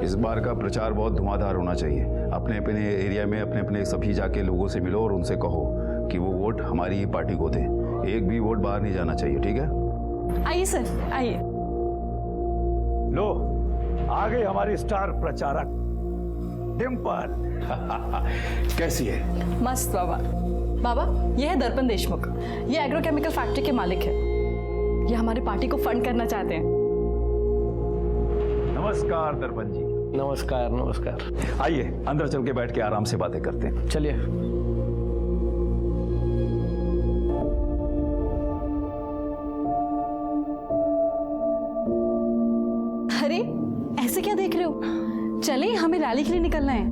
इस बार का प्रचार बहुत धुआंधार होना चाहिए। अपने अपने एरिया में अपने अपने सभी जाके लोगों से मिलो और उनसे कहो कि वो वोट हमारी ही पार्टी को दें। एक भी वोट बाहर नहीं जाना चाहिए, ठीक है? आइए सर, आइए। लो, आ गई हमारी स्टार प्रचारक डिम्पल। कैसी है? मस्त बाबा। बाबा, ये है दर्पण देशमुख। ये एग्रोकेमिकल फैक्ट्री के मालिक है। ये हमारी पार्टी को फंड करना चाहते हैं। नमस्कार दर्पण जी। नमस्कार नमस्कार। आइए अंदर चल के बैठ के आराम से बातें करते हैं। चलिए। अरे ऐसे क्या देख रहे हो? चले, हमें रैली के लिए निकलना है।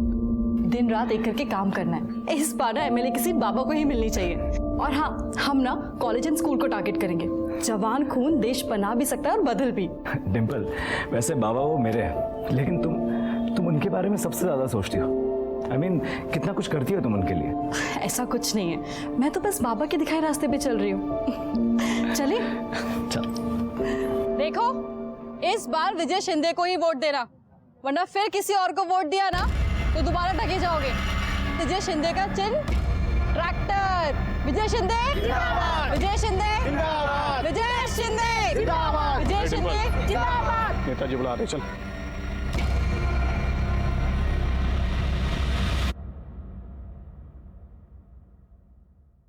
दिन रात एक करके काम करना है। इस बार ना एमएलए की सीट बाबा को ही मिलनी चाहिए। और हाँ, हम ना कॉलेज एंड स्कूल को टारगेट करेंगे। जवान खून देश बना भी सकता है और बदल भी। डिम्पल, वैसे बाबा वो मेरे हैं, लेकिन तुम उनके बारे में सबसे ज्यादा सोचती हो। I mean, कितना कुछ करती हो तुम उनके लिए। ऐसा कुछ नहीं है, मैं तो बस बाबा के दिखाए रास्ते पे चल रही हूँ। चले? चल। देखो, इस बार विजय शिंदे को ही वोट देना, वरना फिर किसी और को वोट दिया ना तो दोबारा ठगे जाओगे। विजय शिंदे का चिन्ह ट्रैक्टर। विजय शिंदे जिंदाबाद, विजय शिंदे जिंदाबाद, विजय शिंदे जिंदाबाद, विजय शिंदे जिंदाबाद। नेताजी बुला रहे, चल।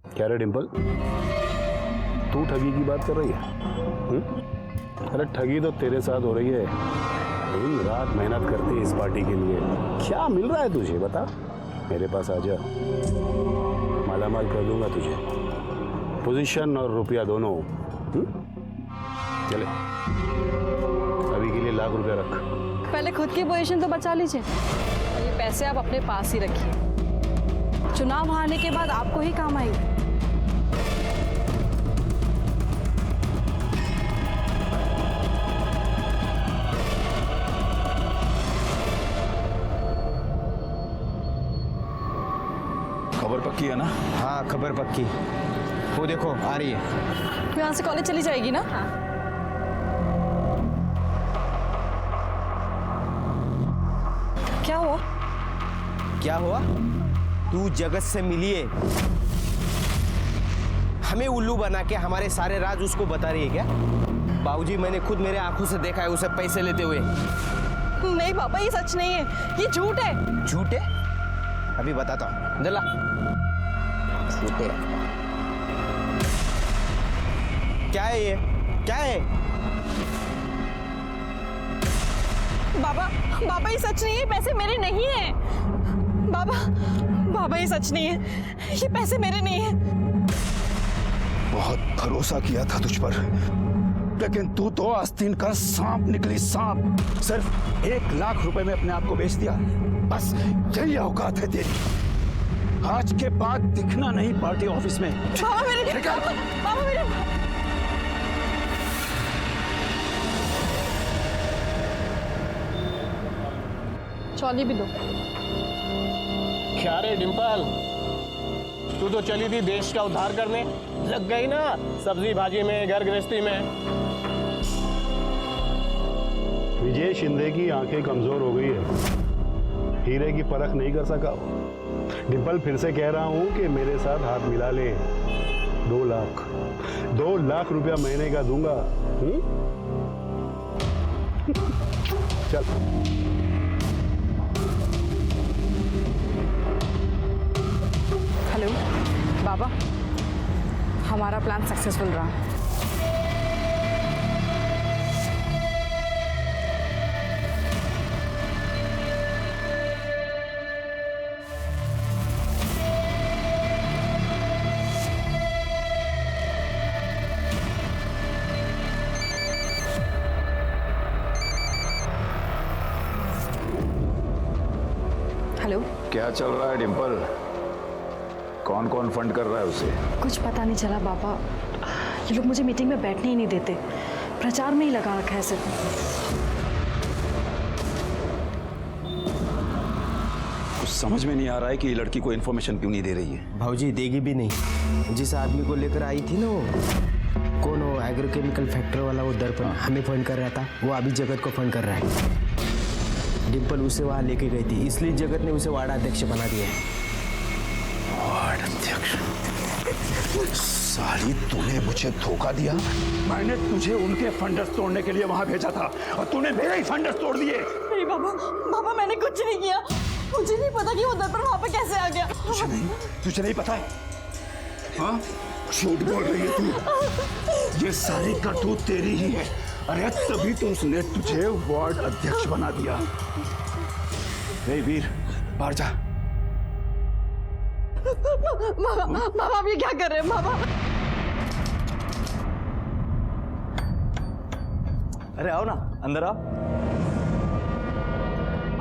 क्या रे डिम्पल, तू ठगी की बात कर रही है? अरे ठगी तो तेरे साथ हो रही है। दिन रात मेहनत करती है इस पार्टी के लिए। क्या मिल रहा है तुझे, बता। मेरे पास आ जा, मालामाल कर दूंगा तुझे, पोजीशन और रुपया दोनों। चले, अभी के लिए लाख रुपया रख। पहले खुद की पोजीशन तो बचा लीजिए, और ये पैसे आप अपने पास ही रखिए। चुनाव हारने के बाद आपको ही काम आएंगे। खबर पक्की है ना? हाँ खबर पक्की। वो देखो आ रही है। तो यहाँ से कॉलेज चली जाएगी ना? क्या हुआ? क्या हुआ? तू जगत से मिली है, हमें उल्लू बना के हमारे सारे राज उसको बता रही है क्या? बाबूजी, मैंने खुद मेरे आंखों से देखा है उसे पैसे लेते हुए। नहीं पापा, ये सच नहीं है, ये झूठ है। झूठ है? अभी बताता हूँ, दिला। झूठ है। क्या है ये? क्या है? बाबा, बाबा ये सच नहीं है, पैसे मेरे नहीं है। बाबा, बाबा ये सच नहीं है, ये पैसे मेरे नहीं है। बहुत भरोसा किया था तुझ पर, लेकिन तू तो आस्तीन का सांप निकली, सांप। सिर्फ 1 लाख रुपए में अपने आप को बेच दिया। बस यही औकात है तेरी। आज के बाद दिखना नहीं पार्टी ऑफिस में। बाबा मेरे, बाबा मेरे। चौली भी दो। क्या रे डिम्पल, तू तो चली थी देश का उद्धार करने, लग गई ना सब्जी भाजी में, घर गृहस्थी में। विजय शिंदे की आंखें कमजोर हो गई है, हीरे की परख नहीं कर सका। डिम्पल, फिर से कह रहा हूं कि मेरे साथ हाथ मिला ले। 2 लाख रुपया महीने का दूंगा। चल। हेलो बाबा, हमारा प्लान सक्सेसफुल रहा। हेलो, क्या चल रहा है डिम्पल? कौन कौन फंड कर रहा है उसे? कुछ पता नहीं चला बाबा, ये लोग मुझे मीटिंग में बैठने ही नहीं देते, प्रचार में ही लगा रखा है सिर्फ। कुछ समझ में नहीं आ रहा है कि ये लड़की को इन्फॉर्मेशन क्यों नहीं दे रही है। भाऊजी देगी भी नहीं। जिस आदमी को लेकर आई थी ना, वो कौन, वो एग्रोकेमिकल फैक्ट्री वाला, वो दर्पण हमें फोन कर रहा था, वो अभी जगत को फोन कर रहा है। डिम्पल उसे वहां लेके गई थी, इसलिए जगत ने उसे वार्ड अध्यक्ष बना दिया है। वार्ड अध्यक्ष? साली, तूने मुझे धोखा दिया। मैंने तुझे उनके फंडस तोड़ने के लिए वहां भेजा था और तूने मेरे ही फंडस तोड़ दिए। नहीं बाबा, बाबा मैंने कुछ नहीं किया। मुझे नहीं पता कि वो दर्पण वहां पे कैसे आ गया। तुझे नहीं पता है? हाँ, झूठ बोल रही है तू। ये सारी करतूत तेरी ही है। अरे तभी तो उसने तुझे वार्ड अध्यक्ष बना दिया। हे वीर, बाहर जा। बाबा आप ये क्या कर रहे हैं बाबा? अरे आओ ना, अंदर आओ।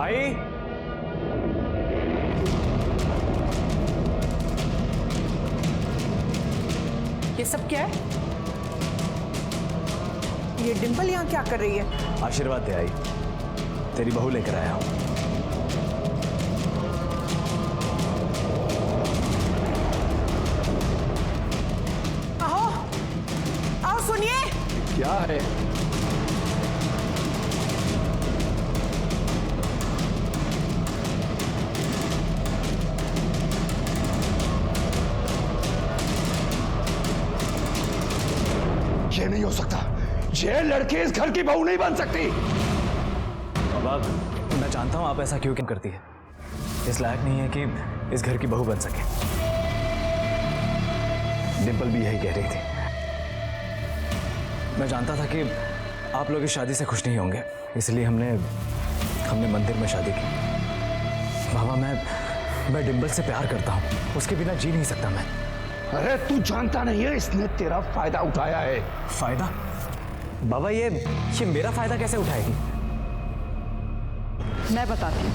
आई। ये सब क्या है? ये डिम्पल यहाँ क्या कर रही है? आशीर्वाद दे आई, तेरी बहू लेकर आया हूं। आओ, आओ सुनिए। क्या है? ये नहीं हो सकता। ये लड़की इस घर की बहू नहीं बन सकती। बाबा, मैं जानता हूं आप ऐसा क्यों करती है। इस लायक नहीं है कि इस घर की बहू बन सके। डिम्पल भी यही कह रही थी। मैं जानता था कि आप लोग इस शादी से खुश नहीं होंगे, इसलिए हमने मंदिर में शादी की। बाबा, मैं डिम्पल से प्यार करता हूं, उसके बिना जी नहीं सकता मैं। अरे तू जानता नहीं है, इसने तेरा फायदा उठाया है। फायदा? बाबा, ये मेरा फायदा कैसे उठाएगी? मैं बताती हूँ।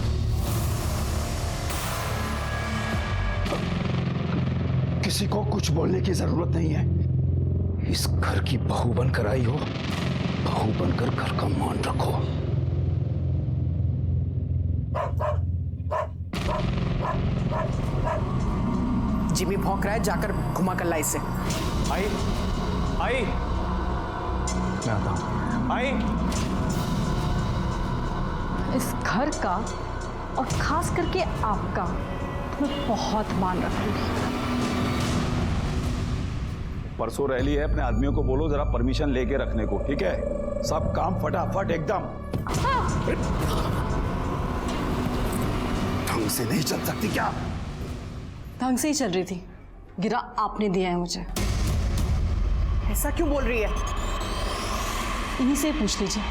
किसी को कुछ बोलने की जरूरत नहीं है। इस घर की बहू बनकर आई हो, बहू बनकर घर का मान रखो। जिमी भौंक रहा है, जाकर घुमा कर ला इससे। आई, आई, मैं आता हूं। आई। इस घर का और खास करके आपका मैं बहुत मान रखूंगी। परसों रैली है, अपने आदमियों को बोलो जरा परमिशन लेके रखने को, ठीक है? सब काम फटाफट एकदम। ढंग से नहीं चल सकती क्या? ढंग से ही चल रही थी, गिरा आपने दिया है मुझे। ऐसा क्यों बोल रही है? इन्हीं से पूछ लीजिए।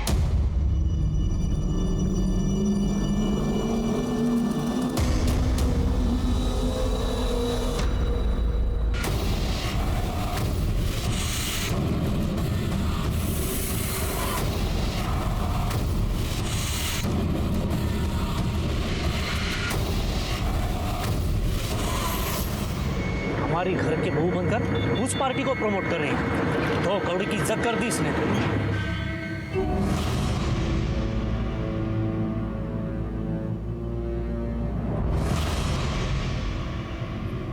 हमारी घर के बहू बनकर उस पार्टी को प्रमोट कर रही है। तो कौड़ी की इज्जत कर दी इसने।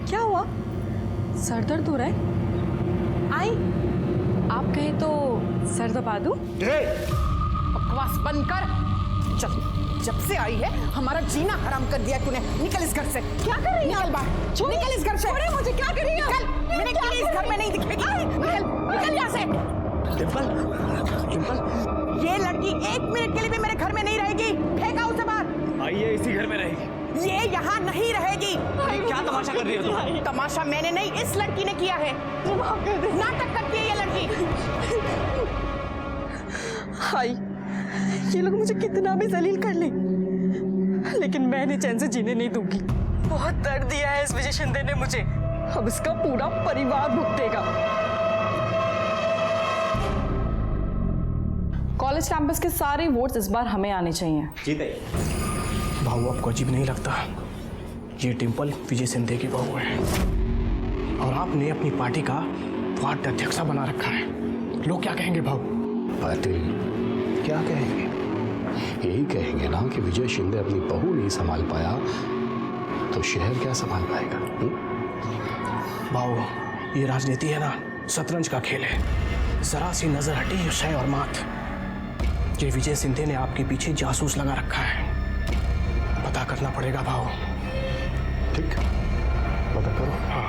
क्या हुआ? सर दर्द हो रहा है? आई, आप कहे तो सर दबा दूं? बकवास बंद कर। चल, जब से आई है हमारा जीना हराम कर दिया तूने। निकल इस घर से। क्या कर रही है? निकल बाहर। निकल इस घर से। छोड़े मुझे। क्या कर रही है? निकल। मैंने कहा इस घर में नहीं दिखेगी। निकल, निकल यहाँ से। डिम्पल, डिम्पल, ये लड़की 1 मिनट के लिए भी मेरे घर में नहीं रहेगी। फेंका उसे बाहर। आइए, इसी घर में रहेगी। ये यहाँ नहीं रहेगी। क्या तमाशा कर रही हो तुम? तमाशा मैंने नहीं, इस लड़की ने किया है। नाटक करती है ये लड़की। हाय, ये लोग मुझे कितना भी जलील कर ले, लेकिन मैं इन्हें चैन से जीने नहीं दूंगी। बहुत दर्द दिया है इस विजय शिंदे ने मुझे, अब इसका पूरा परिवार भुगतेगा। कॉलेज कैंपस के सारे वोट्स इस बार हमें आने चाहिए। भाऊ, आपको अजीब नहीं लगता? ये डिम्पल विजय शिंदे की बहू है और आपने अपनी पार्टी का वार्ड अध्यक्ष बना रखा है। लोग क्या कहेंगे भाऊ? पाटिल, क्या कहेंगे? यही कहेंगे ना कि विजय शिंदे अपनी बहू नहीं संभाल पाया तो शहर क्या संभाल पाएगा? भाऊ, ये राजनीति है ना, शतरंज का खेल है। जरा सी नजर हटी शय और मात। ये विजय शिंदे ने आपके पीछे जासूस लगा रखा है। करना पड़ेगा भाव। ठीक, पता करो। हाँ।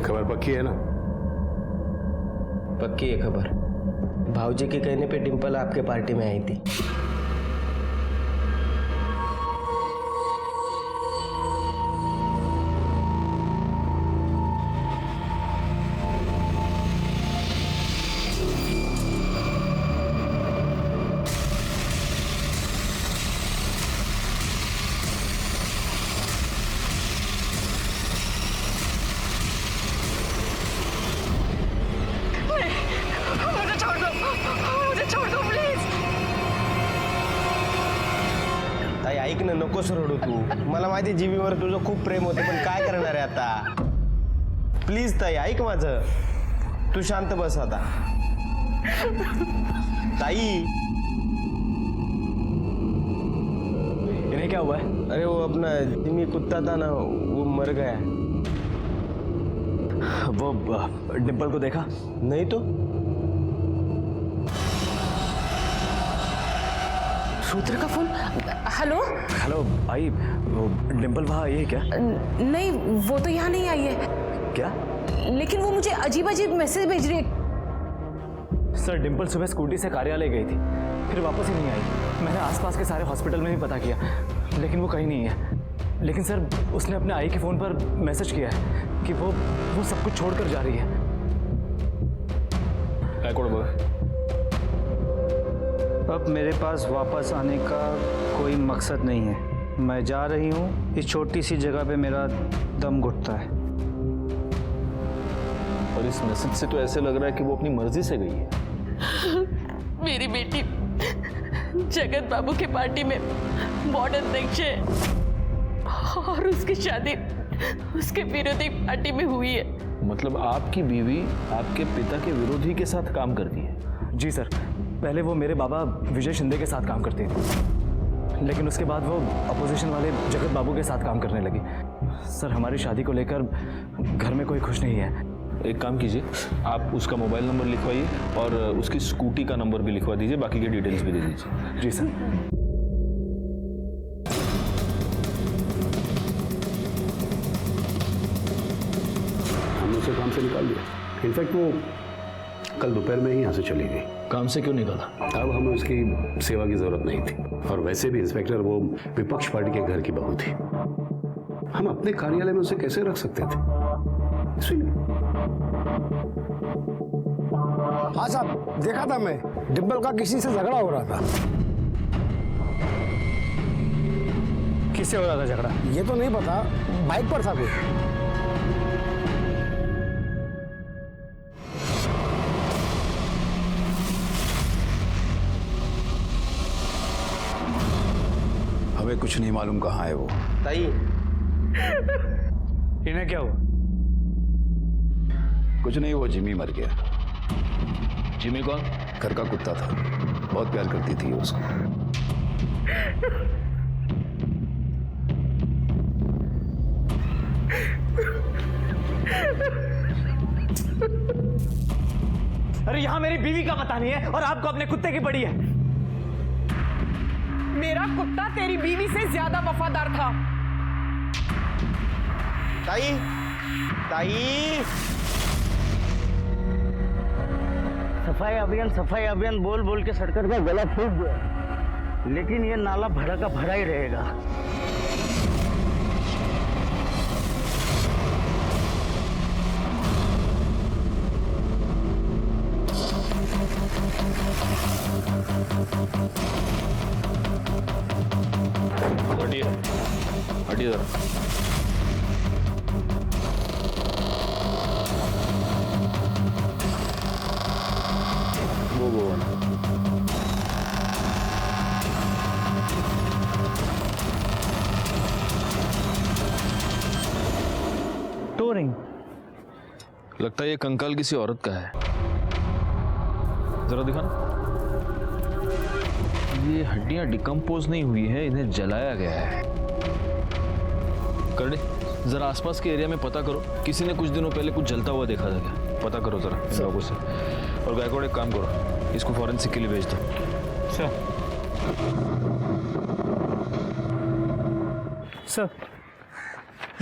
खबर पक्की है ना? पक्की है खबर। भाऊजी के कहने पे डिंपल आपके पार्टी में आई थी। ताई ऐक ना, नकोस रडू तू. मला माहिती जीवीवर तुझं खूप प्रेम होते, पण काय करणार आहे आता. प्लीज ताई ऐक माझं. तू शांत बस आता. ताई इन्हें क्या हुआ है? अरे वो अपना जिमी कुत्ता था ना, वो मर गया. वो डिंपल को देखा? नहीं तो. रुद्र का फोन. हेलो. हेलो आई, वो डिंपल वहाँ आई है क्या? नहीं, वो तो यहाँ नहीं आई है. क्या? लेकिन वो मुझे अजीब अजीब मैसेज भेज रही है. सर डिंपल सुबह स्कूटी से कार्यालय गई थी, फिर वापस ही नहीं आई. मैंने आसपास के सारे हॉस्पिटल में भी पता किया, लेकिन वो कहीं नहीं है. लेकिन सर उसने अपने आई के फ़ोन पर मैसेज किया है कि वो सब कुछ छोड़कर जा रही है. अब मेरे पास वापस आने का कोई मकसद नहीं है. मैं जा रही हूँ. इस छोटी सी जगह पे मेरा दम घुटता है. और इस मैसेज से तो ऐसे लग रहा है कि वो अपनी मर्जी से गई है. मेरी बेटी जगत बाबू के पार्टी में वार्ड अध्यक्ष है और उसकी शादी उसके विरोधी पार्टी में हुई है. मतलब आपकी बीवी आपके पिता के विरोधी के साथ काम करती है? जी सर, पहले वो मेरे बाबा विजय शिंदे के साथ काम करती थी, लेकिन उसके बाद वो अपोजिशन वाले जगत बाबू के साथ काम करने लगी. सर हमारी शादी को लेकर घर में कोई खुश नहीं है. एक काम कीजिए, आप उसका मोबाइल नंबर लिखवाइए और उसकी स्कूटी का नंबर भी लिखवा दीजिए, बाकी के डिटेल्स भी दे दीजिए. जी सर. हमने उसे काम से निकाल दिया. इनफैक्ट वो कल दोपहर में ही यहाँ से चली गई. काम से क्यों निकाला? अब हमें उसकी सेवा की जरूरत नहीं थी. और वैसे भी इंस्पेक्टर वो विपक्ष पार्टी के घर की बहू थी. हम अपने कार्यालय में उसे कैसे रख सकते थे? इसलिए हाँ साहब, देखा था मैं, डिंपल का किसी से झगड़ा हो रहा था. किससे हो रहा था झगड़ा? ये तो नहीं पता, बाइक पर था कोई. हमें कुछ नहीं मालूम कहाँ है वो. ताई इन्हें क्या हुआ? कुछ नहीं, वो जिमी मर गया. जिमी कौन? घर का कुत्ता था, बहुत प्यार करती थी उसको. अरे यहाँ मेरी बीवी का पता नहीं है और आपको अपने कुत्ते की पड़ी है. मेरा कुत्ता तेरी बीवी से ज्यादा वफादार था. ताई ताई सफाई अभियान बोल बोल के सरकार का गला फूट गया, लेकिन ये नाला भरा का भरा ही रहेगा. हटिए हटिए जरा. वो टोरिंग लगता है ये कंकाल किसी औरत का है. जरा दिखाना. ये हड्डियां डिकम्पोज नहीं हुई है, इन्हें जलाया गया है. करने जरा आसपास के एरिया में पता करो, किसी ने कुछ दिनों पहले कुछ जलता हुआ देखा था क्या? पता करो जरा इन लोगों से। और गायकवाड़ एक काम करो, इसको फॉरेंसिक के लिए भेज दो। सर,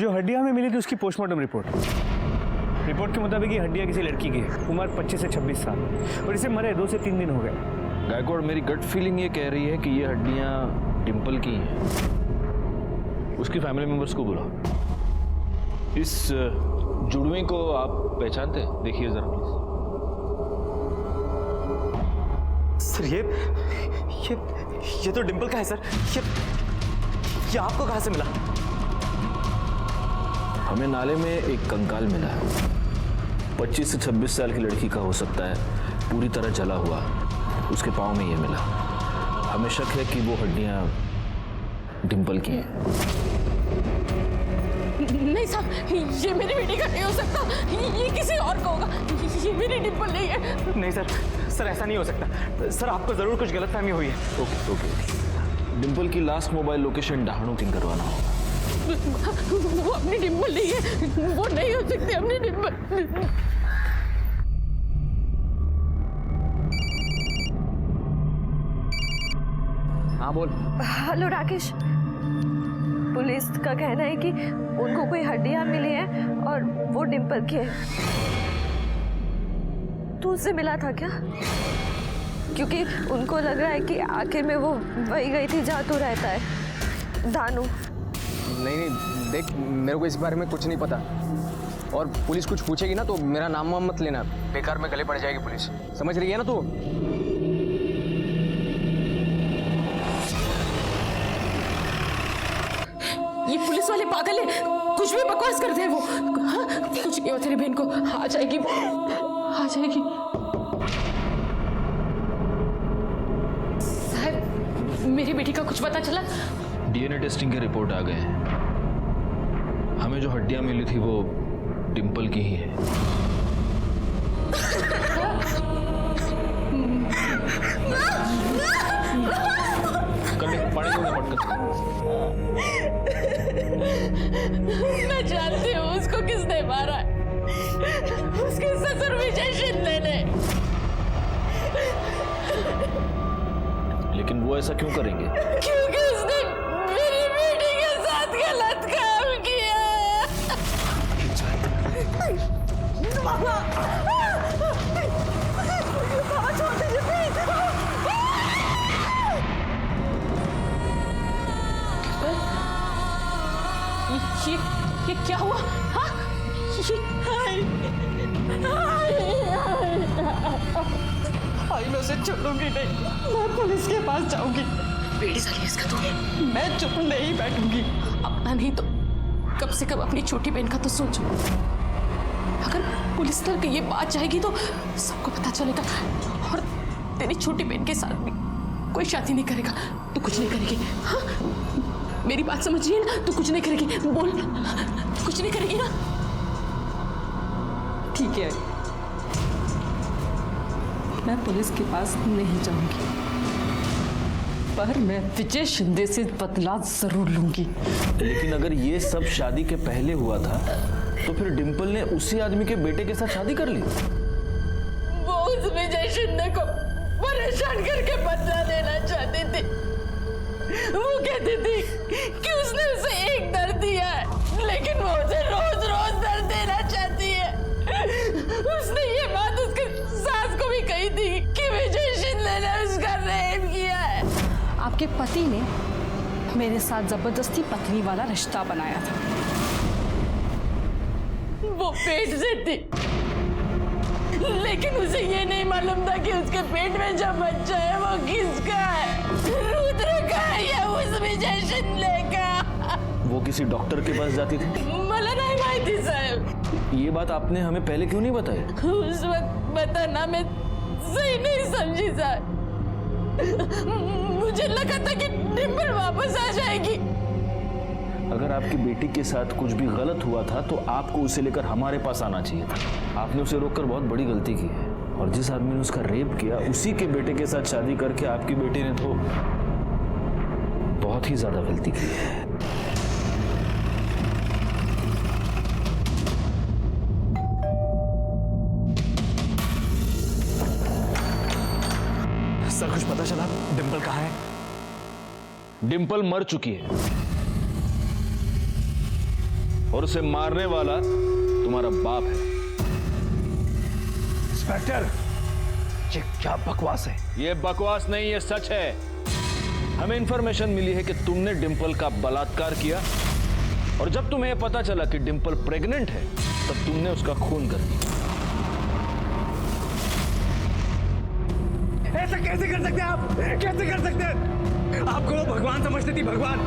जो हड्डियां हमें मिली थी उसकी पोस्टमार्टम रिपोर्ट के मुताबिक ये हड्डियां किसी लड़की की है, उम्र 25 से 26 साल, और इसे मरे 2 से 3 दिन हो गए। गायकवाड़, मेरी गट फीलिंग ये कह रही है कि ये हड्डियां डिंपल की हैं। उसकी फैमिली मेंबर्स को बुलाओ। इस जुड़वे को आप पहचानते हैं? देखिए जरा प्लीज। सर ये तो डिंपल का है सर। ये आपको कहाँ से मिला? हमें नाले में एक कंकाल मिला है, 25 से 26 साल की लड़की का हो सकता है, पूरी तरह जला हुआ। उसके पाँव में ये मिला। हमें शक है कि वो हड्डियां डिंपल की हैं। नहीं साहब, ये मेरी बेटी का नहीं हो सकता, ये किसी और का होगा, ये मेरी डिंपल नहीं है। नहीं सर ऐसा नहीं हो सकता सर, आपको जरूर कुछ गलतफहमी हुई है। ओके। डिंपल की last mobile location Dahanu king करवाना होगा। वो अपनी डिंपल नहीं है, वो नहीं हो सकती अपनी डिंपल। हाँ बोल। हेलो राकेश, पुलिस का कहना है कि उनको कोई हड्डियां मिली हैं और वो डिंपल की है। तू उससे मिला था क्या? क्योंकि उनको लग रहा है कि आखिर में वो वही गई थी जहाँ तू रहता है, दानू। नहीं देख, मेरे को इस बारे में कुछ नहीं पता, और पुलिस कुछ पूछेगी ना तो मेरा नाम वाम मत लेना, बेकार में गले पड़ जाएगी पुलिस, समझ रही है ना तू? ये पुलिस वाले पागल है, कुछ भी बकवास करते हैं वो। हाँ, कुछ नहीं हो तेरी बहन को, आ जाएगी वो, आ जाएगी। साहब, मेरी बेटी का कुछ पता चला? डीएनए टेस्टिंग के रिपोर्ट आ गए हैं। हमें जो हड्डियां मिली थी वो डिंपल की ही है। पानी को मैं जानती हूँ उसको किसने मारा है, उसके ससुर विजय शिंदे ने। लेकिन वो ऐसा क्यों करेंगे? क्योंकि उसने मेरी बेटी के साथ गलत काम किया। बाबा छोड़ दीजिए प्लीज। ये क्या हुआ? हाँ? मैं उसे छोड़ूंगी नहीं, मैं पुलिस के पास जाऊंगी। बेटी साली इसका तो मैं चुप नहीं बैठूंगी। अपना नहीं तो कम से कम अपनी छोटी बहन का तो सोचो। अगर पुलिस तक ये बात जाएगी तो सबको पता चलेगा, और तेरी छोटी बहन के साथ भी कोई शादी नहीं करेगा तो कुछ नहीं करेगी। हाँ? मेरी बात समझ रही है ना? तू कुछ नहीं करेगी, बोल, कुछ नहीं करेगी ना? ठीक है, मैं पुलिस के पास नहीं जाऊंगी, पर मैं विजय शिंदे से बदला जरूर लूंगी। लेकिन अगर ये सब शादी के पहले हुआ था तो फिर डिंपल ने उसी आदमी के बेटे के साथ शादी कर ली। वो उस विजय शिंदे को परेशान करके बदला लेना चाहती थी। वो कहती थी कि उसने उसे एक दर्द दिया है, लेकिन वो उसे रोज रोज दर्द देना चाहती है। उसने ये बात उसके सास को भी कही थी कि विजय शिंदे ने उसका रेप किया है। आपके पति ने मेरे साथ जबरदस्ती पत्नी वाला रिश्ता बनाया था। वो पेट से थी, लेकिन उसे ये नहीं मालूम था कि उसके पेट में जो बच्चा है वो किसका है, रुद्र का है या उस विजय शिंदे का। वो किसी डॉक्टर के पास जाती थी? मला नहीं माहिती साहब। ये बात आपने हमें पहले क्यों नहीं बताई? उस वक्त बताना मैं सही नहीं समझी साहब। मुझे लगा था कि डिंपल वापस आ जाएगी। अगर आपकी बेटी के साथ कुछ भी गलत हुआ था तो आपको उसे लेकर हमारे पास आना चाहिए था। आपने उसे रोककर बहुत बड़ी गलती की है, और जिस आदमी ने उसका रेप किया उसी के बेटे के साथ शादी करके आपकी बेटी ने तो बहुत ही ज्यादा गलती की है। डिंपल मर चुकी है और उसे मारने वाला तुम्हारा बाप है। इंस्पेक्टर, ये क्या बकवास है? ये बकवास नहीं, ये सच है। हमें इंफॉर्मेशन मिली है कि तुमने डिंपल का बलात्कार किया और जब तुम्हें यह पता चला कि डिंपल प्रेग्नेंट है तब तुमने उसका खून कर दिया। ऐसा कैसे कर सकते हैं आप? कैसे कर सकते हैं? आपको वो भगवान समझती थी, भगवान,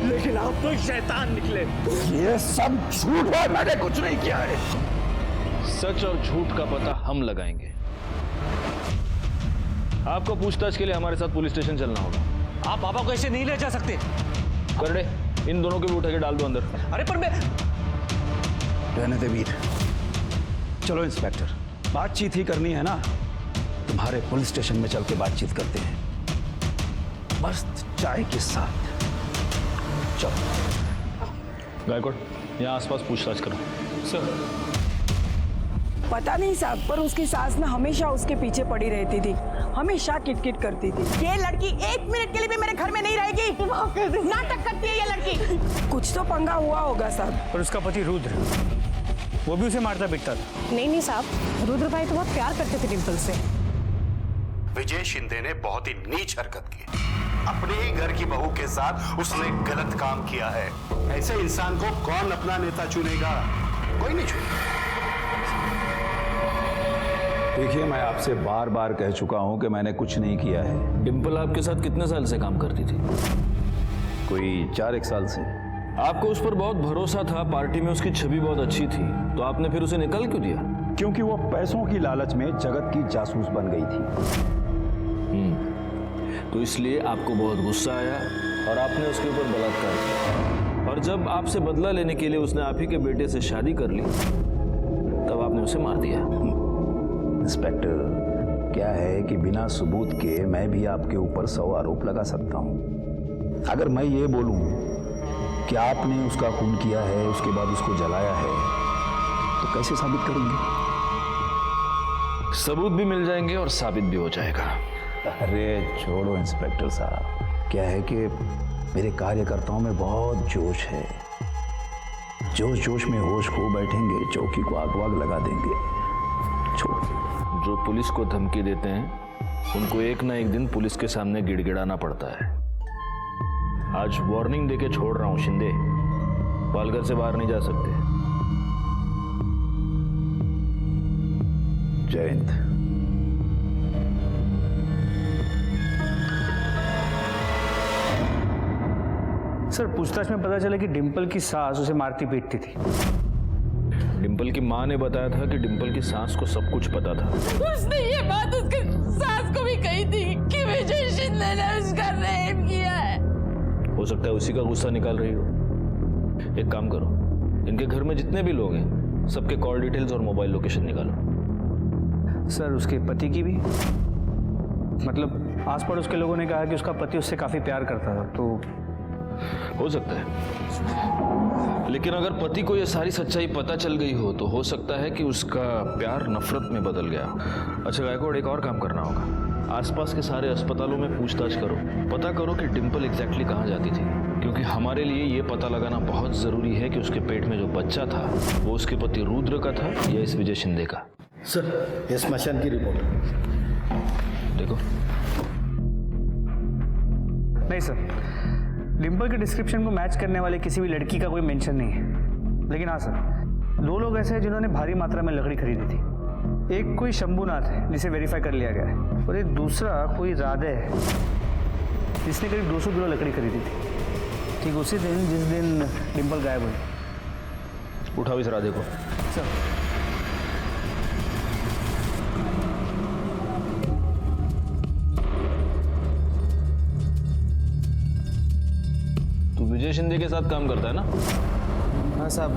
लेकिन आप तो शैतान निकले। ये सब झूठ है, मैंने कुछ नहीं किया है। सच और झूठ का पता हम लगाएंगे। आपको पूछताछ के लिए हमारे साथ पुलिस स्टेशन चलना होगा। आप पापा को ऐसे नहीं ले जा सकते। करड़े, इन दोनों को भी उठा के डाल दो अंदर। अरे पर मैं रहने दे वीर। चलो इंस्पेक्टर, बातचीत ही करनी है ना, तुम्हारे पुलिस स्टेशन में चल के बातचीत करते हैं, मस्त चाय के साथ। चलो। गायकवाड़, यहाँ आसपास पूछताछ करो। सर। पता नहीं साहब, पर उसकी सास ना हमेशा उसके पीछे पड़ी रहती थी, हमेशा किटकिट करती थी। ये लड़की 1 मिनट के लिए भी मेरे घर में नहीं रहेगी। नाटक करती है ये लड़की। कुछ तो पंगा हुआ होगा साहब। और उसका पति रुद्र, वो भी उसे मारता पीटता था। नहीं साहब, रुद्र भाई तो बहुत प्यार करते थे डिंपल से। विजय शिंदे ने बहुत ही नीच हरकत की। अपने ही घर की बहू के साथ उसने गलत काम किया है। ऐसे इंसान को कौन अपना नेता चुनेगा? कोई नहीं चुनेगा। देखिए, मैं आपसे बार बार कह चुका हूं कि मैंने कुछ नहीं किया है। डिंपल आपके साथ कितने साल से काम करती थी? कोई 4-1 साल से। आपको उस पर बहुत भरोसा था, पार्टी में उसकी छवि बहुत अच्छी थी, तो आपने फिर उसे निकाल क्यों दिया? क्योंकि वो पैसों की लालच में जगत की जासूस बन गई थी। तो इसलिए आपको बहुत गुस्सा आया और आपने उसके ऊपर बलात्कार किया। और जब आपसे बदला लेने के लिए उसने आप ही के बेटे से शादी कर ली तब आपने उसे मार दिया। इंस्पेक्टर, क्या है कि बिना सबूत के मैं भी आपके ऊपर 100 आरोप लगा सकता हूं। अगर मैं ये बोलूं कि आपने उसका खून किया है, उसके बाद उसको जलाया है, तो कैसे साबित करेंगे? सबूत भी मिल जाएंगे और साबित भी हो जाएगा। अरे छोड़ो इंस्पेक्टर साहब, क्या है कि मेरे कार्यकर्ताओं में बहुत जोश है। जोश जोश में होश खो बैठेंगे, चौकी को आग वाग लगा देंगे। छोड़ो। जो पुलिस को धमकी देते हैं उनको एक ना एक दिन पुलिस के सामने गिड़गिड़ाना पड़ता है। आज वार्निंग देके छोड़ रहा हूं शिंदे, पालघर से बाहर नहीं जा सकते। जय हिंद। सर, पूछताछ में पता चला कि डिंपल की सास उसे मारती पीटती थी। डिंपल की मां ने बताया था कि डिंपल की सास को सब कुछ पता था। उसने ये बात उसके सास को भी कही थी कि विजय शिंदे ने उसका रेप किया है। हो सकता है उसी का गुस्सा निकाल रही हो। एक काम करो, इनके घर में जितने भी लोग हैं सबके कॉल डिटेल्स और मोबाइल लोकेशन निकालो। सर, उसके पति की भी? मतलब आस पड़ोस के लोगों ने कहा कि उसका पति उससे काफी प्यार करता था, तो हो सकता है। लेकिन अगर पति को यह सारी सच्चाई पता चल गई हो तो हो सकता है कि उसका प्यार नफरत में बदल गया। अच्छा गायकवाड़, एक और काम करना होगा। आसपास के सारे अस्पतालों में पूछताछ करो, पता करो कि डिंपल एग्जैक्टली कहाँ जाती थी, क्योंकि हमारे लिए ये पता लगाना बहुत जरूरी है कि उसके पेट में जो बच्चा था वो उसके पति रुद्र का था या इस विजय शिंदे का। सर, ये स्मशान की रिपोर्ट देखो। नहीं सर, डिंपल के डिस्क्रिप्शन को मैच करने वाले किसी भी लड़की का कोई मेंशन नहीं है। लेकिन हाँ सर, 2 लोग ऐसे हैं जिन्होंने भारी मात्रा में लकड़ी खरीदी थी। एक कोई शंभुनाथ है जिसे वेरीफाई कर लिया गया है, और एक दूसरा कोई राधे है जिसने करीब 200 किलो लकड़ी खरीदी थी, ठीक उसी दिन जिस दिन डिंपल गायब हुई। उठाओ इस राधे को। सर। विजय शिंदे के साथ काम करता है ना? हाँ साहब,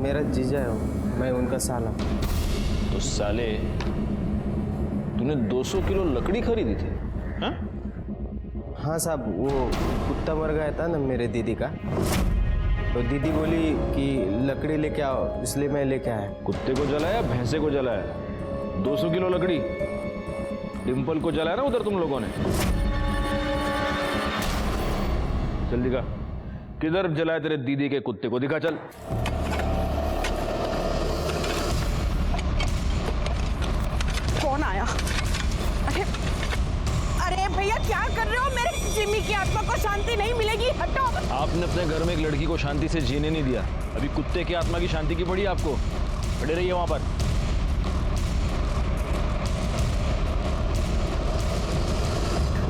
मेरा जीजा है, मैं उनका साला। तो साले, तूने 200 किलो लकड़ी खरीदी थी? हाँ? हाँ साहब, वो कुत्ता मर गया था ना मेरे दीदी का, तो दीदी बोली कि लकड़ी लेके आओ, इसलिए मैं लेके आया। कुत्ते को जलाया, भैंसे को जलाया? 200 किलो लकड़ी डिंपल को जलाया ना उधर तुम लोगों ने? चल दिखा, किधर जलाया तेरे दीदी के कुत्ते को, दिखा चल। कौन आया? अरे अरे भैया क्या कर रहे हो? मेरे जिमी की आत्मा को शांति नहीं मिलेगी, हटो। आपने अपने घर में एक लड़की को शांति से जीने नहीं दिया, अभी कुत्ते की आत्मा की शांति की पड़ी आपको। खड़े रहिए वहां पर।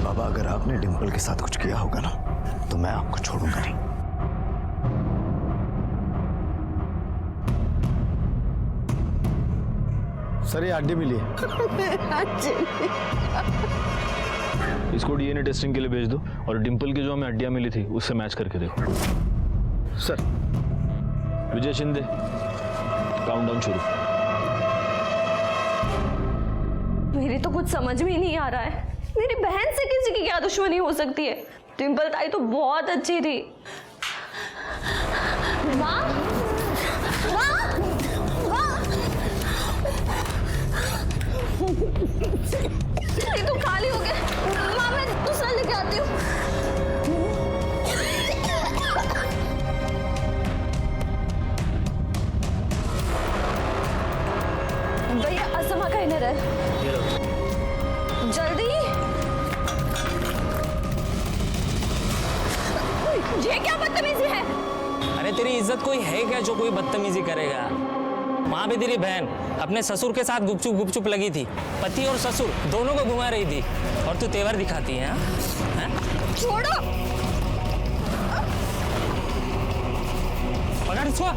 बाबा, अगर आपने डिंपल के साथ कुछ किया होगा ना, तो मैं आपको छोड़ूंगा नहीं। सर ये हड्डी मिली है। इसको डीएनए टेस्टिंग के लिए भेज दो और डिंपल की जो हमें हड्डियां मिली थी उससे मैच करके देखो। सर। विजय शिंदे, काउंटडाउन शुरू। मेरी तो कुछ समझ में ही नहीं आ रहा है, मेरी बहन से किसी की क्या दुश्मनी हो सकती है? डिंपल ताई तो बहुत अच्छी थी। माँ, माँ, माँ, ये तो खाली हो गया। माँ, मैं दूसरा लेके आती हूँ। भैया असमा का इनर है, जल्दी। ये क्या बदतमीजी है? अरे तेरी इज्जत कोई है क्या जो कोई बदतमीजी करेगा? वहां भी तेरी बहन अपने ससुर के साथ गुपचुप गुपचुप लगी थी, पति और ससुर दोनों को घुमा रही थी, और तू तेवर दिखाती है? छोड़ो। पकड़ इसको,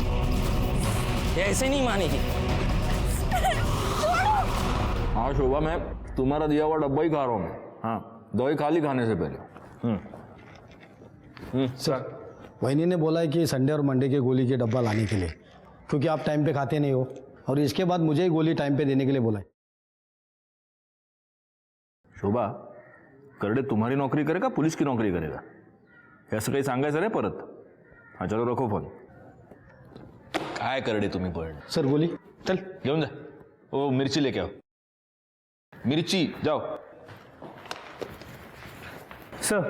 ये ऐसे नहीं मानेगी। हाँ शोभा, मैं तुम्हारा दिया हुआ डब्बा ही खा रहा हूँ। हाँ, दवाई खा ली खाने से पहले। सर, वहीनी ने बोला है कि संडे और मंडे के गोली के डब्बा लाने के लिए, क्योंकि आप टाइम पे खाते नहीं हो, और इसके बाद मुझे ही गोली टाइम पे देने के लिए बोला है। शोभा, करडे तुम्हारी नौकरी करेगा पुलिस की नौकरी करेगा? असं काही सांगायचं रे परत? हाँ चलो रखो फोन। काय करडे तुम्ही पण? सर गोली चल घेऊन जा। ओ मिर्ची लेके आओ, मिर्ची जाओ। सर,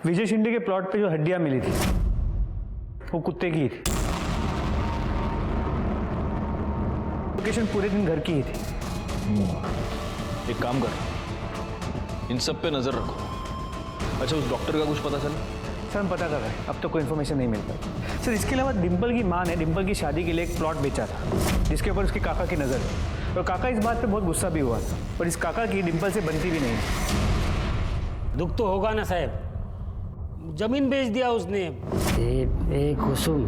विजय शिंदे के प्लॉट पे जो हड्डियां मिली थी वो कुत्ते की ही थी। लोकेशन पूरे दिन घर की ही थी। एक काम कर, इन सब पे नजर रखो। अच्छा, उस डॉक्टर का कुछ पता चला? सर हम पता कर रहे हैं, अब तो कोई इन्फॉर्मेशन नहीं मिल पाई। सर इसके अलावा डिंपल की माँ ने डिंपल की शादी के लिए एक प्लॉट बेचा था, जिसके ऊपर उसके काका की नज़र है, और काका इस बात पे बहुत गुस्सा भी हुआ था, और इस काका की डिंपल से बनती भी नहीं। दुख तो होगा ना साहब, जमीन बेच दिया उसने। ए कुसुम,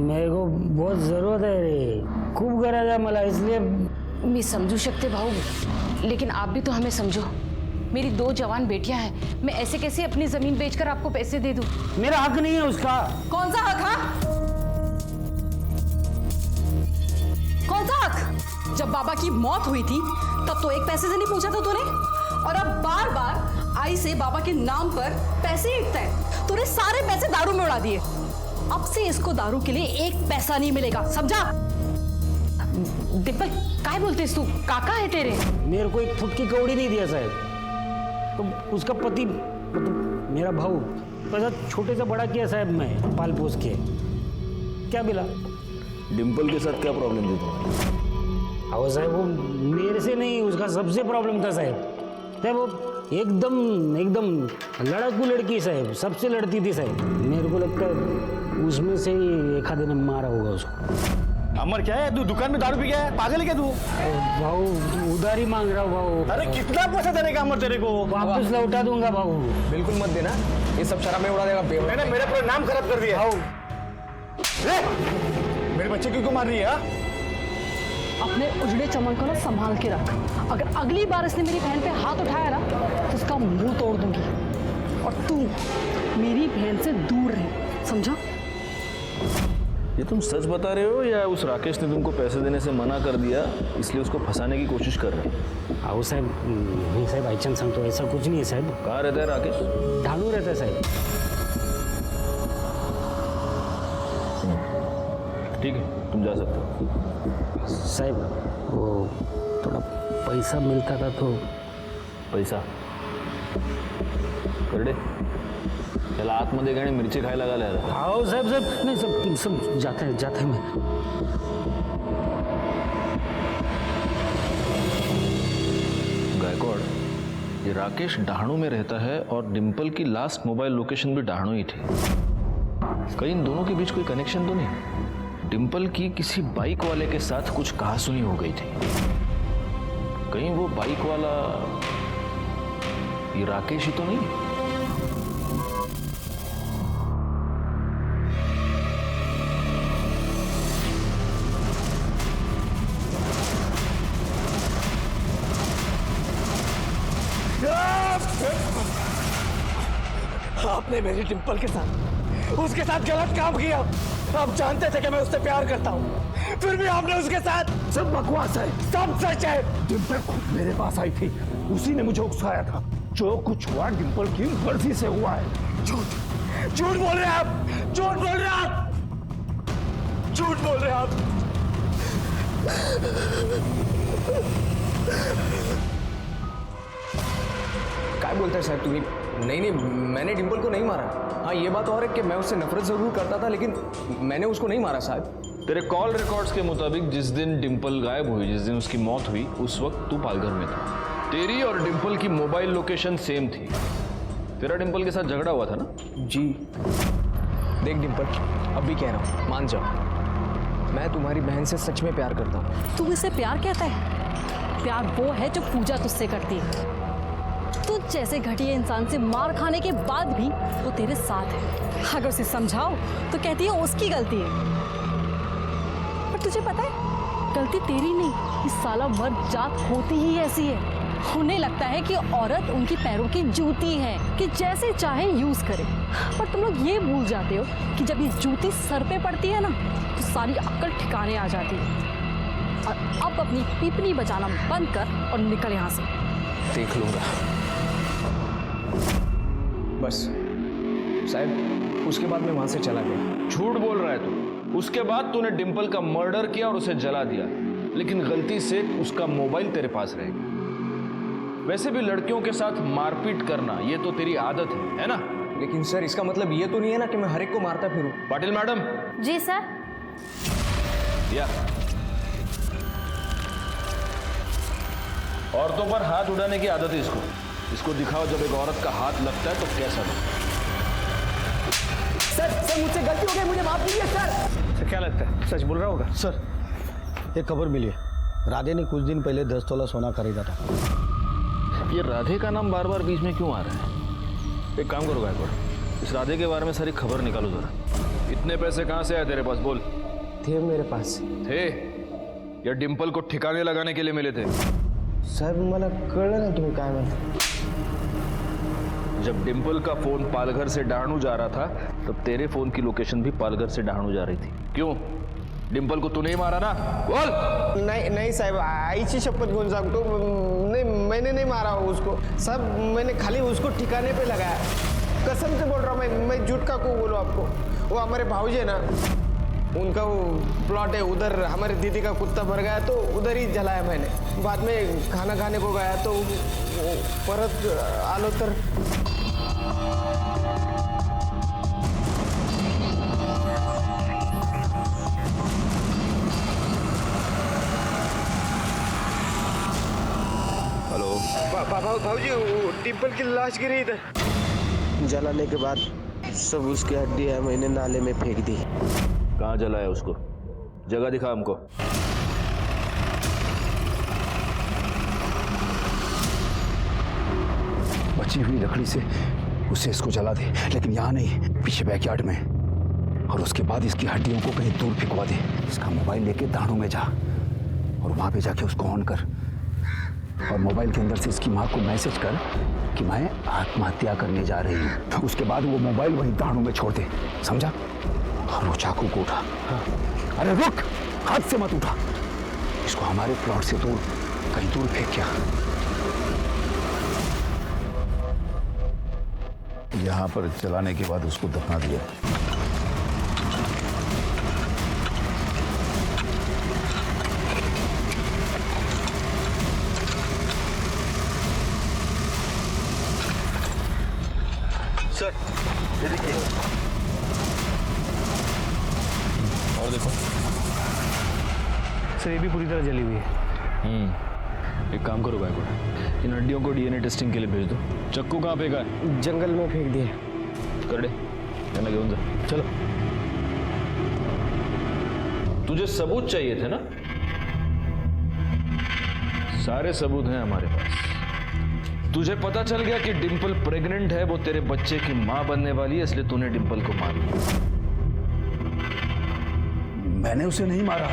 मेरे को बहुत जरूरत है रे, खूप गरज आहे मला, इसलिए मैं समझू शकते भाऊ, लेकिन आप भी तो हमें समझो। मेरी 2 जवान बेटियां हैं, मैं ऐसे कैसे अपनी जमीन बेचकर आपको पैसे दे दूं? मेरा हक नहीं है उसका। कौन सा हक? हाँ, कौन सा हक? जब बाबा की मौत हुई थी तब तो एक पैसे से नहीं पूछा था तूने, और अब बार बार आई से बाबा के नाम पर पैसे ऐंठता है। तूने सारे पैसे दारू में उड़ा दिए, अब से इसको दारू के लिए 1 पैसा नहीं मिलेगा, समझा? डिंपल काय बोलतेस तू? काका है तेरे? मेरे को एक फुट की कौड़ी नहीं दिया साहब, तो उसका पति मतलब मेरा भाऊ पैसा छोटे से बड़ा किया साहब, मैं पाल पोस के क्या मिला? डिंपल के साथ क्या प्रॉब्लम थी तुम्हारी? आओ साहब, वो मेरे से नहीं, उसका सबसे प्रॉब्लम था साहब। साहब वो एकदम लड़ाकू लड़की साहब, सबसे लड़ती थी साहब। मेरे को लगता है उसमें से ही एक आधे ने मारा होगा उसको। अमर क्या है, तू दुकान में दारू पी गया है? पागल है क्या तू? भाऊ उधारी मांग रहा हूँ भाऊ। अरे कितना पैसा देने का अमर तेरे को? वापस लौटा दूंगा भाऊ। बिल्कुल मत देना, ये सब शराब में उड़ा देगा। मैंने मेरे पूरा नाम खराब कर दिया। भाऊ मेरे बच्चे क्यों मार रही है? अपने उजड़े चमन को ना संभाल के रख, अगर अगली बार इसने मेरी बहन पे हाथ उठाया ना तो उसका मुंह तोड़ दूंगी, और तू मेरी बहन से दूर रहे, समझा? ये तुम सच बता रहे हो या उस राकेश ने तुमको पैसे देने से मना कर दिया इसलिए उसको फंसाने की कोशिश कर रहे हो? आओ साहब, नहीं साहब, आईचन संग तो ऐसा कुछ नहीं है साहब। कहाँ रहता है राकेश? ढालू रहता है साहब। ठीक है, तुम जा सकते हो। साहब वो थोड़ा पैसा मिलता था तो। पैसा? करडे त्याला आतमध्ये गाणे मिरची खायला घालायला. आओ साहब साहब नहीं सब जाते हैं मैं. गायकवाड़, ये राकेश डाहणू में रहता है और डिम्पल की लास्ट मोबाइल लोकेशन भी डाहणू ही थी. कहीं इन दोनों के बीच कोई कनेक्शन तो नहीं? डिम्पल की किसी बाइक वाले के साथ कुछ कहासुनी हो गई थी. कहीं वो बाइक वाला ये राकेश ही तो नहीं? आपने मेरी डिम्पल के साथ उसके साथ गलत काम किया. आप जानते थे कि मैं उससे प्यार करता हूँ, फिर भी आपने उसके साथ. सब बकवास है, सब सच है. डिम्पल खुद मेरे पास आई थी, उसी ने मुझे उकसाया था. जो कुछ हुआ डिम्पल की मर्जी से हुआ है. झूठ बोल रहे हैं आप, झूठ बोल रहे हैं आप, झूठ बोल रहे हैं आप. क्या बोलते हैं साहब तुम्हें? नहीं, मैंने डिम्पल को नहीं मारा. हाँ, ये बात और है कि मैं उससे नफरत जरूर करता था, लेकिन मैंने उसको नहीं मारा साहब. तेरे कॉल रिकॉर्ड्स के मुताबिक जिस दिन डिम्पल गायब हुई, जिस दिन उसकी मौत हुई, उस वक्त तू पालघर में था. तेरी और डिम्पल की मोबाइल लोकेशन सेम थी. तेरा डिम्पल के साथ झगड़ा हुआ था ना? जी. देख डिम्पल, अब भी कह रहा हूँ, मान जाओ, मैं तुम्हारी बहन से सच में प्यार करता हूँ. तू इसे प्यार कहता है? प्यार वो है जो पूजा तुझसे करती है. तू जैसे घटिया इंसान से मार खाने के बाद भी वो तेरे साथ है. अगर उसे समझाओ तो कहती है उसकी गलती है. पर तुझे पता है गलती तेरी नहीं, इस साला मर्द जात होती ही ऐसी है. उन्हें लगता है कि औरत उनकी पैरों की जूती है कि जैसे चाहे यूज करे. पर तुम लोग ये भूल जाते हो कि जब ये जूती सर पे पड़ती है ना तो सारी अक्ल ठिकाने आ जाती है. और अब अपनी पीपनी बजाना बंद कर और निकल यहाँ से. देख लूंगा. बस साहब, उसके बाद मैं वहां से चला गया. झूठ बोल रहा है तू. उसके बाद तूने डिम्पल का मर्डर किया और उसे जला दिया, लेकिन गलती से उसका मोबाइल तेरे पास रहेगा. वैसे भी लड़कियों के साथ मारपीट करना ये तो तेरी आदत है ना? लेकिन सर, इसका मतलब ये तो नहीं है ना कि मैं हर एक को मारता फिरूं. पाटिल मैडम. जी सर. या औरतों पर हाथ उठाने की आदत है इसको दिखाओ. जब एक औरत का हाथ लगता है तो कैसा लगता है? सर मुझसे गलती हो गई, मुझे माफ कीजिए सर. तो क्या लगता है सच बोल रहा होगा? सर, एक खबर मिली है. राधे ने कुछ दिन पहले 10 तोला सोना खरीदा था. ये राधे का नाम बार बार बीच में क्यों आ रहा है? एक काम करो गायकवाड़, इस राधे के बारे में सारी खबर निकालो जरा. इतने पैसे कहाँ से आए तेरे पास? बोल. थे मेरे पास. थे या डिम्पल को ठिकाने लगाने के लिए मिले थे? साहेब, मला कळलं नाही तुम्ही काय म्हणता. जब डिम्पल का फोन पालघर से डाहणू जा रहा था तब तेरे फोन की लोकेशन भी पालघर से डाहणू जा रही थी. क्यों? डिम्पल को तूने ही मारा ना? बोल. नहीं साहब, आईची शपथ घेऊन सांगतो, नहीं, मैंने नहीं मारा उसको साहब. मैंने खाली उसको ठिकाने पे लगाया. कसम से बोल रहा हूँ मैं झूठ का क्यों बोलूँ आपको. वो हमारे भाऊजी है ना, उनका वो प्लॉट है उधर. हमारी दीदी का कुत्ता भर गया तो उधर ही जलाया मैंने. बाद में खाना खाने को गया तो परत आलो तर. हेलो भाऊजी, डिम्पल की लाश गिरी इधर. जलाने के बाद सब उसकी हड्डियां मैंने नाले में फेंक दी. कहाँ जलाया उसको? जगह दिखा हमको. बची हुई लकड़ी से उसे इसको जला दे, लेकिन यहाँ नहीं, पीछे बैकयार्ड में. और उसके बाद इसकी हड्डियों को कहीं दूर फेंकवा दे. इसका मोबाइल लेके दानों में जा और वहां पे जाके उसको ऑन कर. और मोबाइल के अंदर से इसकी माँ को मैसेज कर कि मैं आत्महत्या करने जा रही हूँ. उसके बाद वो मोबाइल वहीं दानों में छोड़ दे, समझा? और वो चाकू को उठा. अरे रुक, हाथ से मत उठा. इसको हमारे प्लॉट से दूर, कहीं दूर फेंक क्या. यहाँ पर चलाने के बाद उसको दफना दिया. और देखो। सर ये भी पूरी तरह जली हुई है। एक काम करो गायकवाड़, इन हड्डियों को डीएनए टेस्टिंग के लिए भेज दो। चक्कू कहाँ फेंका है? जंगल में फेंक दिया। कर दे, कहना घेऊन जा। चलो। तुझे सबूत चाहिए थे ना? सारे सबूत हैं हमारे पास। तुझे पता चल गया कि डिंपल प्रेग्नेंट है, वो तेरे बच्चे की मां बनने वाली है, इसलिए तूने डिंपल को मार दिया। मैंने उसे नहीं मारा,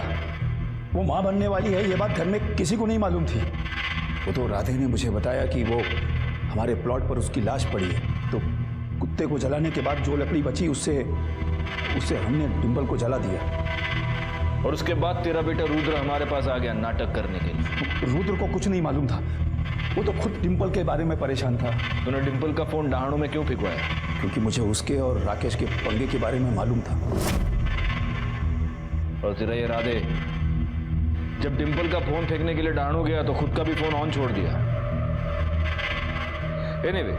वो मां बनने वाली है ये बात घर में किसी को नहीं मालूम थी। वो तो राधे ने मुझे बताया कि वो हमारे प्लॉट पर उसकी लाश पड़ी है, तो कुत्ते को जलाने के बाद जो लकड़ी बची उससे हमने डिंपल को जला दिया। और उसके बाद तेरा बेटा रुद्र हमारे पास आ गया नाटक करने के लिए। रुद्र को कुछ नहीं मालूम था, वो तो खुद डिंपल के बारे में परेशान था। तूने डिंपल का फोन डहाणों में क्यों फेंकवाया? क्योंकि मुझे उसके और राकेश के पंगे के बारे में मालूम था। और तेरा ये राधे जब डिंपल का फोन फेंकने के लिए डहाणू गया तो खुद का भी फोन ऑन छोड़ दिया। एनीवे,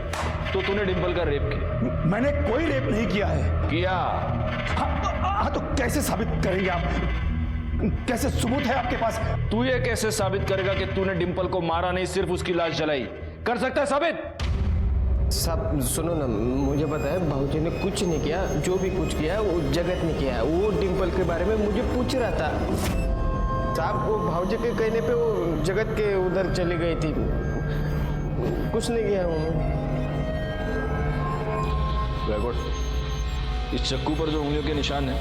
तो तूने डिंपल का रेप किया? मैंने कोई रेप नहीं किया है। किया? हाँ, तो कैसे साबित करेंगे आप? कैसे सबूत है आपके पास? तू ये कैसे साबित करेगा कि तूने डिंपल को मारा नहीं, सिर्फ उसकी लाश जलाई? कर सकता है साबित? साहब सुनो ना, मुझे पता है भाऊजी ने कुछ नहीं किया। जो भी कुछ किया है वो जगत ने किया है। वो डिंपल के बारे में मुझे पूछ रहा था साहब। वो भाऊजी के कहने पे वो जगत के उधर चली गई थी। कुछ नहीं किया उन्होंने। इस चक्कू पर जो उंगलियों के निशान है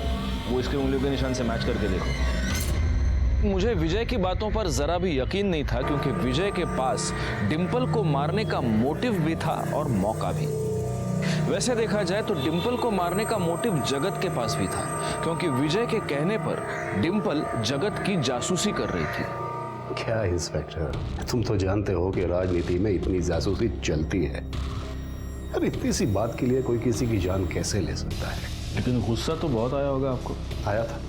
वो इसके उंगलियों के निशान से मैच करके देखो। मुझे विजय की बातों पर जरा भी यकीन नहीं था, क्योंकि विजय के पास डिंपल को मारने का मोटिव भी था और मौका भी। वैसे देखा जाए तो डिंपल को मारने का मोटिव जगत के पास भी था, क्योंकि विजय के कहने पर डिंपल जगत की जासूसी कर रही थी। क्या इंस्पेक्टर, तुम तो जानते हो कि राजनीति में इतनी जासूसी चलती है। अब इतनी सी बात के लिए कोई किसी की जान कैसे ले सकता है? लेकिन गुस्सा तो बहुत आया होगा आपको। आया था,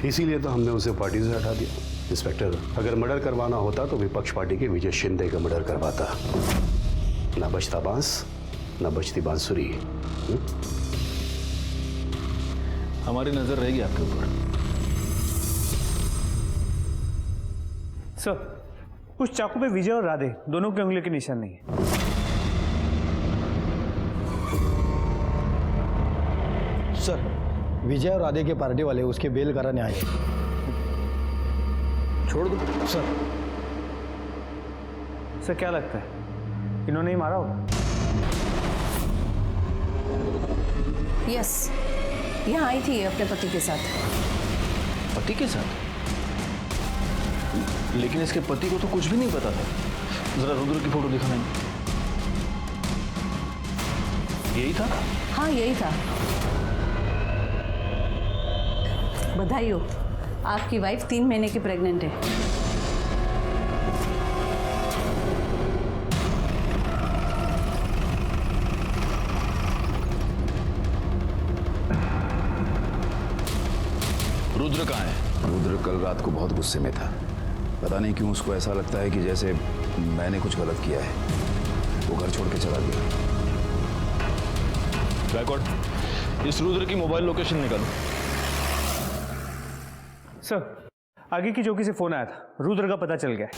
इसीलिए तो हमने उसे पार्टी से हटा दिया। इंस्पेक्टर, अगर मर्डर करवाना होता तो विपक्ष पार्टी के विजय शिंदे का मर्डर करवाता। ना बचता बांस, ना बचती बांसुरी। हमारी नजर रहेगी आपके ऊपर। सर, उस चाकू पे विजय और राधे दोनों के उंगलियों के निशान नहीं है। सर, विजय और राधे के पार्टी वाले उसके बेल कराने आए। छोड़ दो। सर क्या लगता है इन्होंने ही मारा होगा? यस, यहाँ आई थी अपने पति के साथ। पति के साथ? लेकिन इसके पति को तो कुछ भी नहीं पता था। जरा रुद्र की फोटो दिखाना। यही था? हाँ यही था। बधाई हो, आपकी वाइफ 3 महीने की प्रेग्नेंट है। रुद्र कहाँ है? रुद्र कल रात को बहुत गुस्से में था। पता नहीं क्यों उसको ऐसा लगता है कि जैसे मैंने कुछ गलत किया है। वो घर छोड़ के चला गया। गायकवाड़, इस रुद्र की मोबाइल लोकेशन निकालो। सर, आगे की चौकी से फोन आया था, रुद्र का पता चल गया।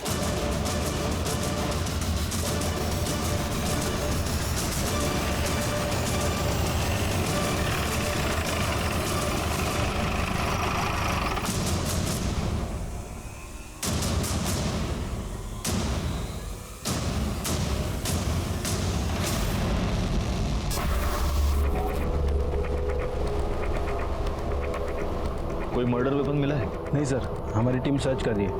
कोई मर्डर वेपन मिला है? नहीं सर, हमारी टीम सर्च कर रही है।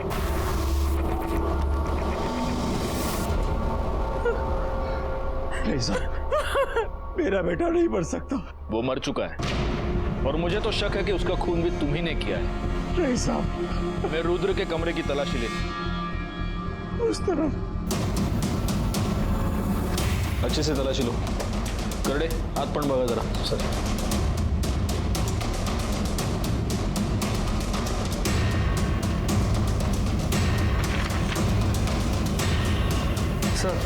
नहीं सर, मेरा बेटा नहीं मर सकता। वो मर चुका है और मुझे तो शक है कि उसका खून भी तुम ही ने किया है। नहीं साहब, मैं रुद्र के कमरे की तलाशी ले। उस तरफ अच्छे से तलाशी लो। करडे, हाथ पण बघा जरा। Sir sir,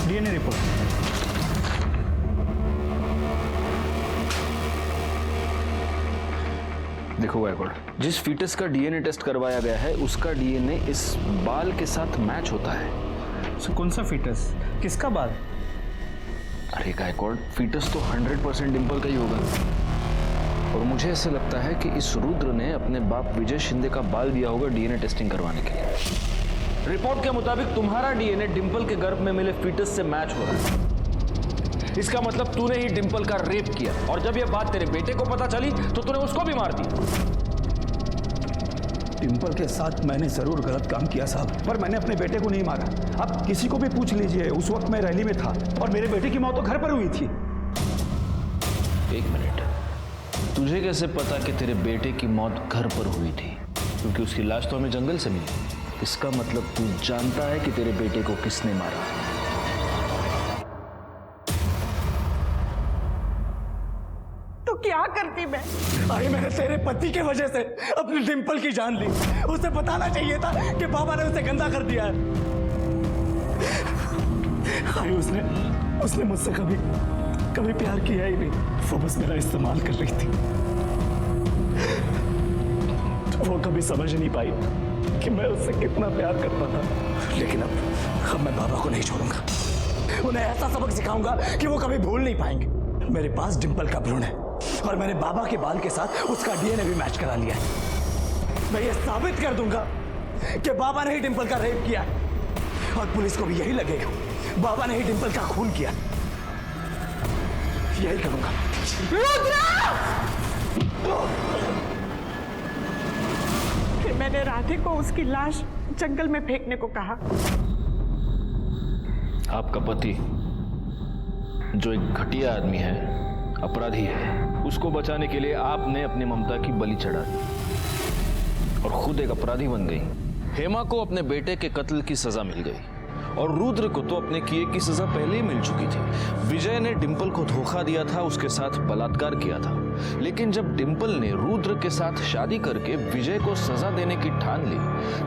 DNA report. देखो गायकवाड़, जिस फीटस का डीएनए टेस्ट करवाया गया है उसका डीएनए इस बाल के साथ मैच होता है। सो कौन सा फीटस, किसका बाल? अरे गायकवाड़, फीटस तो 100% डिंपल का ही होगा। और मुझे ऐसे लगता है कि इस रुद्र ने अपने बाप विजय शिंदे का बाल दिया होगा डीएनए टेस्टिंग करवाने के लिए। रिपोर्ट के मुताबिक तुम्हारा डीएनए डिंपल के गर्भ में मिले फीटस से मैच हो रहा है। इसका मतलब तूने ही डिंपल का रेप किया, और जब यह बात तेरे बेटे को पता चली तो तूने उसको भी मार दिया। डिंपल के साथ मैंने जरूर गलत काम किया साहब, पर मैंने अपने बेटे को नहीं मारा। अब किसी को भी पूछ लीजिए, उस वक्त मैं रैली में था और मेरे बेटे की मौत तो घर पर हुई थी। एक मिनट, तुझे कैसे पता कि तेरे बेटे की मौत घर पर हुई थी? क्योंकि उसकी लाश तो हमें जंगल से मिली। इसका मतलब तू जानता है कि तेरे बेटे को किसने मारा। तो क्या करती मैं? भाई मैंने तेरे पति के वजह से अपनी डिंपल की जान ली। उसे बताना चाहिए था कि बाबा ने उसे गंदा कर दिया है। भाई उसने मुझसे कभी प्यार किया ही नहीं। वो बस मेरा इस्तेमाल कर रही थी। वो कभी समझ नहीं पाई कि मैं उससे कितना प्यार करता था। लेकिन अब मैं बाबा को नहीं छोड़ूंगा। उन्हें ऐसा सबक सिखाऊंगा कि वो कभी भूल नहीं पाएंगे। मेरे पास डिंपल का भ्रूण है और मैंने बाबा के बाल के साथ उसका डीएनए भी मैच करा लिया है। मैं ये साबित कर दूंगा कि बाबा ने ही डिंपल का रेप किया है, और पुलिस को भी यही लगेगा बाबा ने ही डिंपल का खून किया। यही करूंगा। फिर मैंने राधे को उसकी लाश जंगल में फेंकने को कहा। आपका पति जो एक घटिया आदमी है, अपराधी है, उसको बचाने के लिए आपने अपनी ममता की बलि चढ़ा दी और खुद एक अपराधी बन गई। हेमा को अपने बेटे के कत्ल की सजा मिल गई और रुद्र को तो अपने किए की सजा पहले ही मिल चुकी थी। विजय ने डिंपल को धोखा दिया था, उसके साथ बलात्कार किया था। लेकिन जब डिंपल ने रुद्र के साथ शादी करके विजय को सजा देने की ठान ली,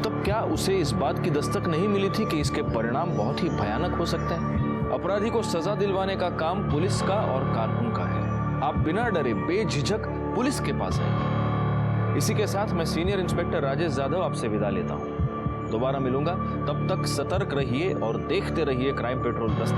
तब क्या उसे इस बात की दस्तक नहीं मिली थी कि इसके परिणाम बहुत ही भयानक हो सकते हैं? अपराधी को सजा दिलवाने का काम पुलिस का और कानून का है। आप बिना डरे बेझिझक पुलिस के पास आइए। इसी के साथ मैं सीनियर इंस्पेक्टर राजेश यादव आपसे विदा लेता हूं। दोबारा मिलूंगा, तब तक सतर्क रहिए और देखते रहिए क्राइम पेट्रोल दस्तक।